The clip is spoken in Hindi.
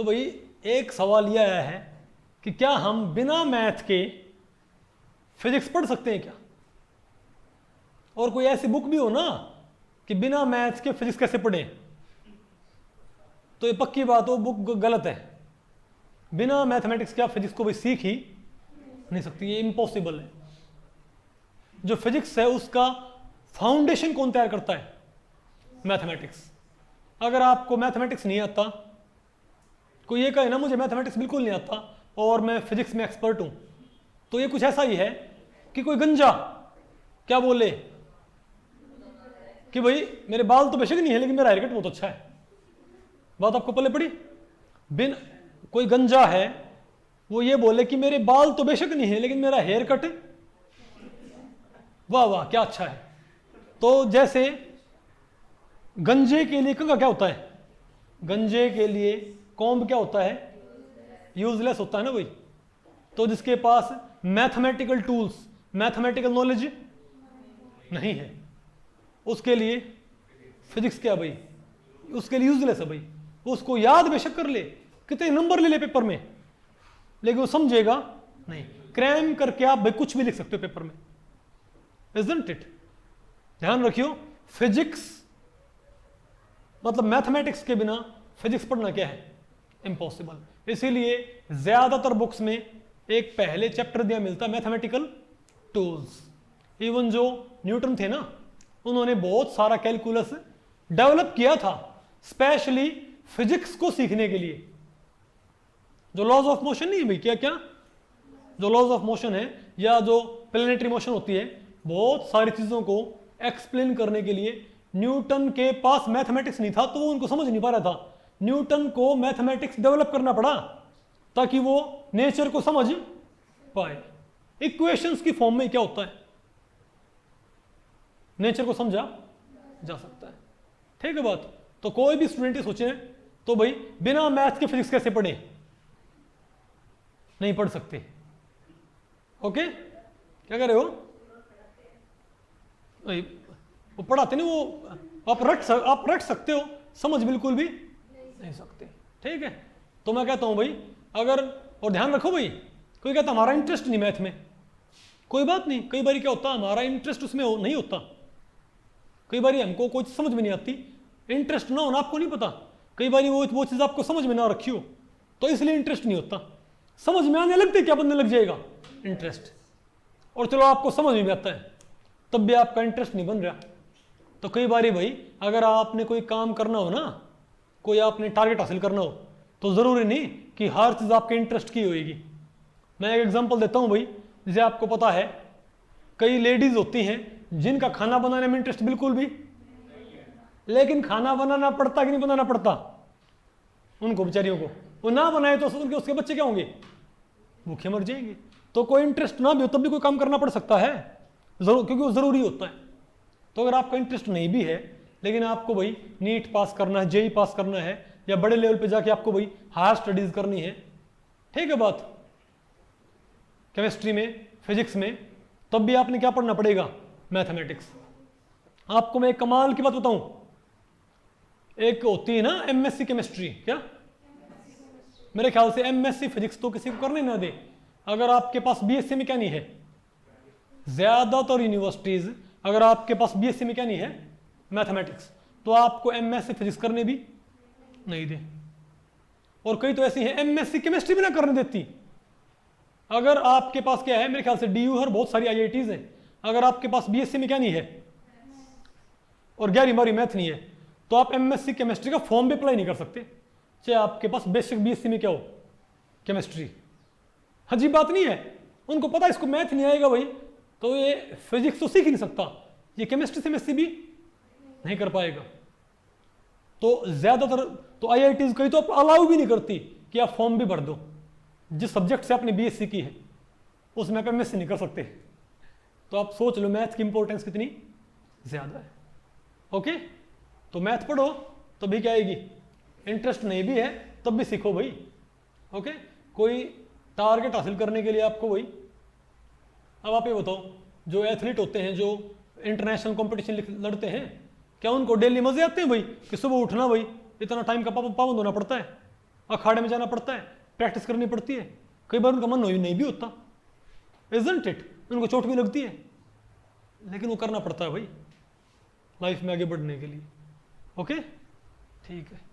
तो भाई एक सवाल यह आया है कि क्या हम बिना मैथ के फिजिक्स पढ़ सकते हैं क्या? और कोई ऐसी बुक भी हो ना कि बिना मैथ के फिजिक्स कैसे पढ़ें, तो ये पक्की बात हो बुक गलत है। बिना मैथमेटिक्स के आप फिजिक्स को भी सीख ही नहीं सकती, ये इम्पॉसिबल है। जो फिजिक्स है उसका फाउंडेशन कौन तैयार करता है? मैथमेटिक्स। अगर आपको मैथमेटिक्स नहीं आता, कोई ये कहे ना मुझे मैथमेटिक्स बिल्कुल नहीं आता और मैं फिजिक्स में एक्सपर्ट हूं, तो ये कुछ ऐसा ही है कि कोई गंजा क्या बोले कि भाई मेरे बाल तो बेशक नहीं है लेकिन मेरा हेयर कट बहुत अच्छा है। बात आपको पल्ले पड़ी? कोई गंजा है वो ये बोले कि मेरे बाल तो बेशक नहीं है लेकिन मेरा हेयर कट वाह वाह क्या अच्छा है। तो जैसे गंजे के लिए कंघा क्या होता है? गंजे के लिए कॉम्ब क्या होता है? यूजलेस होता है ना भाई। तो जिसके पास मैथमेटिकल टूल्स, मैथमेटिकल नॉलेज नहीं है, उसके लिए फिजिक्स क्या भाई? उसके लिए यूजलेस है भाई। उसको याद बेशक कर ले, कितने नंबर ले ले पेपर में, लेकिन वो समझेगा नहीं। क्रैम करके आप भाई कुछ भी लिख सकते हो पेपर में, इजंट इट? ध्यान रखियो, फिजिक्स मतलब मैथमेटिक्स के बिना फिजिक्स पढ़ना क्या है? इम्पॉसिबल। इसीलिए ज्यादातर बुक्स में एक पहले चैप्टर दिया मिलता है मैथमेटिकल टूल्स। इवन जो न्यूटन थे ना, उन्होंने बहुत सारा कैलकुलस डेवलप किया था स्पेशली फिजिक्स को सीखने के लिए। जो लॉज ऑफ मोशन नहीं है भाई, क्या क्या जो लॉज ऑफ मोशन है या जो प्लेनेटरी मोशन होती है, बहुत सारी चीजों को एक्सप्लेन करने के लिए न्यूटन के पास मैथमेटिक्स नहीं था, तो वो उनको समझ नहीं पा रहा था। न्यूटन को मैथमेटिक्स डेवलप करना पड़ा ताकि वो नेचर को समझ पाए। इक्वेशंस की फॉर्म में क्या होता है, नेचर को समझा जा सकता है। ठीक है बात? तो कोई भी स्टूडेंट सोचे तो भाई बिना मैथ के फिजिक्स कैसे पढ़े? नहीं पढ़ सकते। ओके, क्या कह रहे हो? वो पढ़ाते नहीं, वो आप रट सकते हो, समझ बिल्कुल भी नहीं सकते। ठीक है, तो मैं कहता हूं भाई अगर, और ध्यान रखो भाई, कोई कहता हमारा इंटरेस्ट नहीं मैथ में, कोई बात नहीं। कई बार क्या होता है, हमारा इंटरेस्ट उसमें नहीं होता, कई बार हमको कोई चीज समझ में नहीं आती। इंटरेस्ट ना होना आपको नहीं पता, कई बार वो चीज आपको समझ में ना रखी हो, तो इसलिए इंटरेस्ट नहीं होता। समझ में आने लगते क्या बनने लग जाएगा इंटरेस्ट, और चलो आपको समझ में आता है तब भी आपका इंटरेस्ट नहीं बन रहा। तो कई बार भाई अगर आपने कोई काम करना हो ना, कोई आपने टारगेट हासिल करना हो, तो जरूरी नहीं कि हर चीज आपके इंटरेस्ट की होगी। मैं एक एग्जांपल देता हूं भाई, जैसे आपको पता है कई लेडीज होती हैं जिनका खाना बनाने में इंटरेस्ट बिल्कुल भी, लेकिन खाना बनाना पड़ता कि नहीं बनाना पड़ता उनको बेचारियों को, वो ना बनाए तो उनके उसके बच्चे क्या होंगे? भूखे मर जाएंगे। तो कोई इंटरेस्ट ना भी हो तब भी कोई काम करना पड़ सकता है जरूर, क्योंकि वो जरूरी होता है। तो अगर आपका इंटरेस्ट नहीं भी है लेकिन आपको भाई नीट पास करना है, जेई पास करना है, या बड़े लेवल पे जाके आपको भाई हायर स्टडीज करनी है, ठीक है बात, केमिस्ट्री में, फिजिक्स में, तब भी आपने क्या पढ़ना पड़ेगा? मैथमेटिक्स। आपको मैं एक कमाल की बात बताऊं, एक होती है ना एमएससी केमिस्ट्री, क्या मेरे ख्याल से एमएससी फिजिक्स तो किसी को करने ना दे। अगर आपके पास बीएससी में क्या नहीं है, ज्यादातर यूनिवर्सिटीज अगर आपके पास बीएससी में क्या नहीं है, मैथमेटिक्स, तो आपको एमएससी फिजिक्स करने भी नहीं दे। और कई तो ऐसी है एमएससी केमिस्ट्री भी ना करने देती। अगर आपके पास क्या है, मेरे ख्याल से डीयू है, बहुत सारी आईआईटीज हैं, अगर आपके पास बीएससी में क्या नहीं है और 11वीं मैथ नहीं है, तो आप एमएससी केमिस्ट्री का फॉर्म भी अप्लाई नहीं कर सकते, चाहे आपके पास बेसिक बीएससी में क्या हो, केमिस्ट्री। अजीब बात नहीं है, उनको पता इसको मैथ नहीं आएगा भाई, तो ये फिजिक्स तो सीख ही नहीं सकता, ये केमिस्ट्री सेमेस्ट्री भी नहीं कर पाएगा। तो ज्यादातर तो आईआईटीज कई तो अलाउ भी नहीं करती कि आप फॉर्म भी भर दो, जिस सब्जेक्ट से आपने बीएससी की है उसमें आप एमएससी नहीं कर सकते। तो आप सोच लो मैथ की इंपॉर्टेंस कितनी ज्यादा है। ओके, तो मैथ पढ़ो तभी क्या आएगी, इंटरेस्ट नहीं भी है तब भी सीखो भाई। ओके, कोई टारगेट हासिल करने के लिए आपको भाई, अब आप ये बताओ, जो एथलीट होते हैं, जो इंटरनेशनल कंपटीशन लड़ते हैं, क्या उनको डेली मजे आते हैं भाई कि सुबह उठना भाई इतना टाइम का पाबंद होना पड़ता है? अखाड़े में जाना पड़ता है, प्रैक्टिस करनी पड़ती है, कई बार उनका मन नहीं भी होता, इजंट इट, उनको चोट भी लगती है, लेकिन वो करना पड़ता है भाई लाइफ में आगे बढ़ने के लिए। ओके, ठीक है।